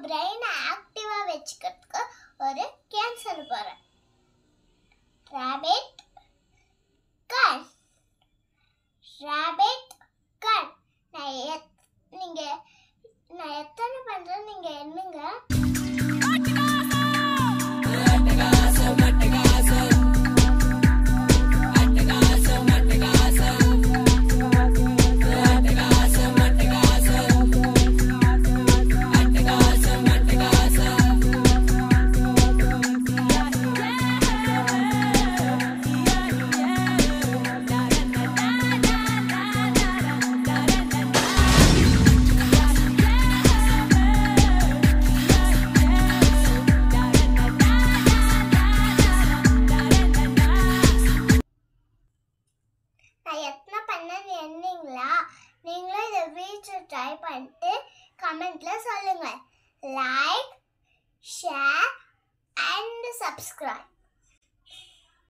பிரெயினை ஆக்டிவா வச்சுக்கிறதுக்கு ஒரு கேம் சொல்ல போறேன். rabbit gun rabbit gun. நான் எத்தனை பண்றேன் நீங்க என்னங்க? நீங்களும் இதை வீட்டில் ட்ரை பண்ணிட்டு கமெண்ட்ல சொல்லுங்க. Like, share and subscribe.